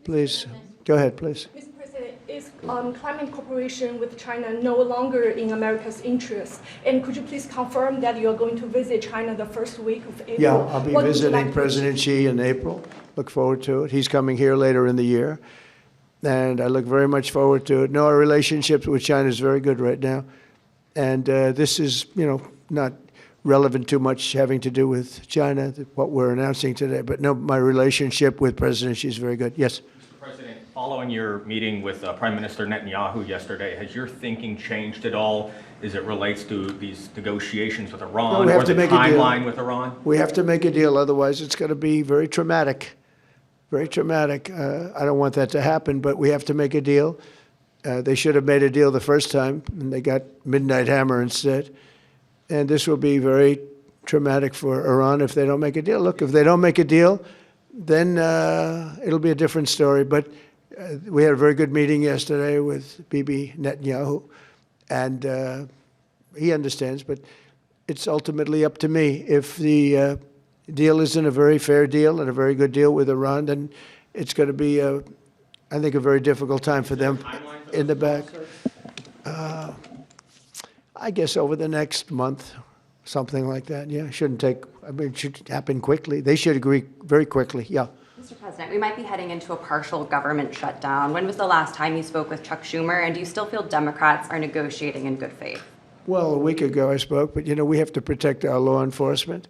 Please, go ahead, please. Mr. President, is climate cooperation with China no longer in America's interest? And could you please confirm that you are going to visit China the first week of April? Yeah, I'll be What would you visiting like to President Xi in April. Look forward to it. He's coming here later in the year, and I look very much forward to it. No, our relationship with China is very good right now, and this is, not relevant too much having to do with China, what we're announcing today. But no, my relationship with President Xi is very good. Yes. Mr. President, following your meeting with Prime Minister Netanyahu yesterday, has your thinking changed at all as it relates to these negotiations with Iran or the timeline with Iran? We have to make a deal, otherwise it's going to be very traumatic. Very traumatic. I don't want that to happen, but we have to make a deal. They should have made a deal the first time, and they got Midnight Hammer instead. And this will be very traumatic for Iran if they don't make a deal. Look, if they don't make a deal, then it'll be a different story. But we had a very good meeting yesterday with Bibi Netanyahu, and he understands, but it's ultimately up to me. If the deal isn't a very fair deal and a very good deal with Iran, then it's going to be, I think, a very difficult time for them in the back. I guess over the next month, something like that. Yeah, it shouldn't take, it should happen quickly. They should agree very quickly, yeah. Mr. President, we might be heading into a partial government shutdown. When was the last time you spoke with Chuck Schumer, and do you still feel Democrats are negotiating in good faith? Well, a week ago I spoke, but we have to protect our law enforcement.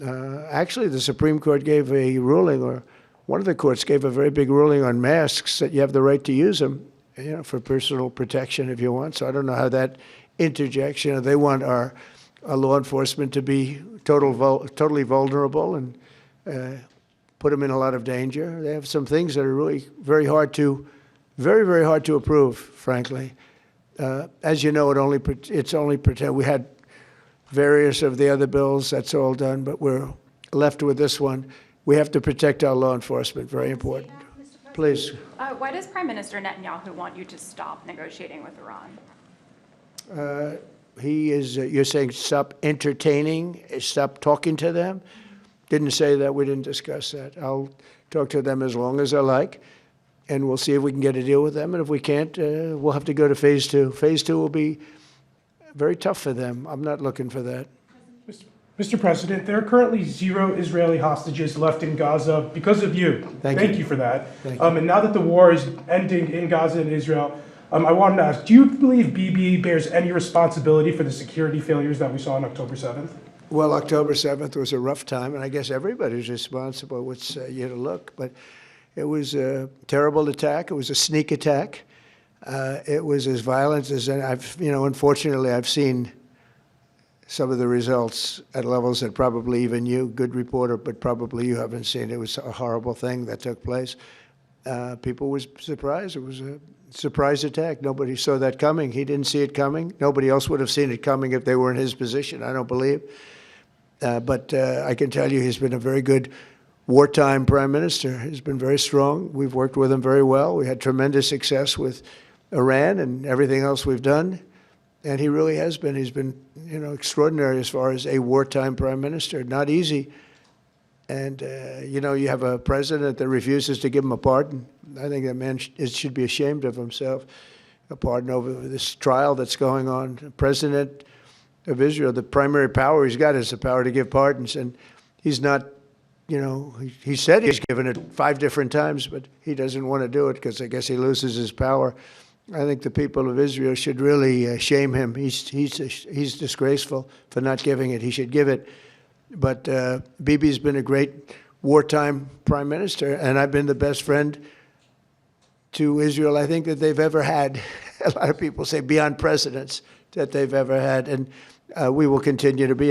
Actually, the Supreme Court gave a ruling, or one of the courts gave a very big ruling on masks, that you have the right to use them, for personal protection if you want. So I don't know how that interjects. They want our law enforcement to be totally vulnerable and put them in a lot of danger. They have some things that are really very, very hard to approve, frankly. As you know, it's only pretend. We had various of the other bills, that's all done, but we're left with this one. We have to protect our law enforcement, very important. Please. Why does Prime Minister Netanyahu want you to stop negotiating with Iran? He is, you're saying stop entertaining, stop talking to them? Didn't say that, we didn't discuss that. I'll talk to them as long as I like, and we'll see if we can get a deal with them. And if we can't, we'll have to go to phase two. Phase two will be very tough for them. I'm not looking for that. Mr. President, there are currently 0 Israeli hostages left in Gaza because of you. Thank you for that. And now that the war is ending in Gaza and Israel, I wanted to ask, do you believe Bibi bears any responsibility for the security failures that we saw on October 7th? Well, October 7th was a rough time, and I guess everybody's responsible. It's you to look, but it was a terrible attack. It was a sneak attack. It was as violent as unfortunately, I've seen some of the results at levels that probably even you, good reporter, but probably you haven't seen. It was a horrible thing that took place. People were surprised. It was a surprise attack. Nobody saw that coming. He didn't see it coming. Nobody else would have seen it coming if they were in his position, I don't believe. But I can tell you he's been a very good wartime prime minister. He's been very strong. We've worked with him very well. We had tremendous success with Iran and everything else we've done. And he really has been. He's been, extraordinary as far as a wartime prime minister. Not easy. And, you have a president that refuses to give him a pardon. I think that man should be ashamed of himself. A pardon over this trial that's going on. The president of Israel, the primary power he's got is the power to give pardons. And he's not, he said he's given it 5 different times, but he doesn't want to do it because I guess he loses his power. I think the people of Israel should really shame him. He's disgraceful for not giving it. He should give it. But Bibi's been a great wartime prime minister, and I've been the best friend to Israel I think that they've ever had. A lot of people say beyond presidents that they've ever had, and we will continue to be.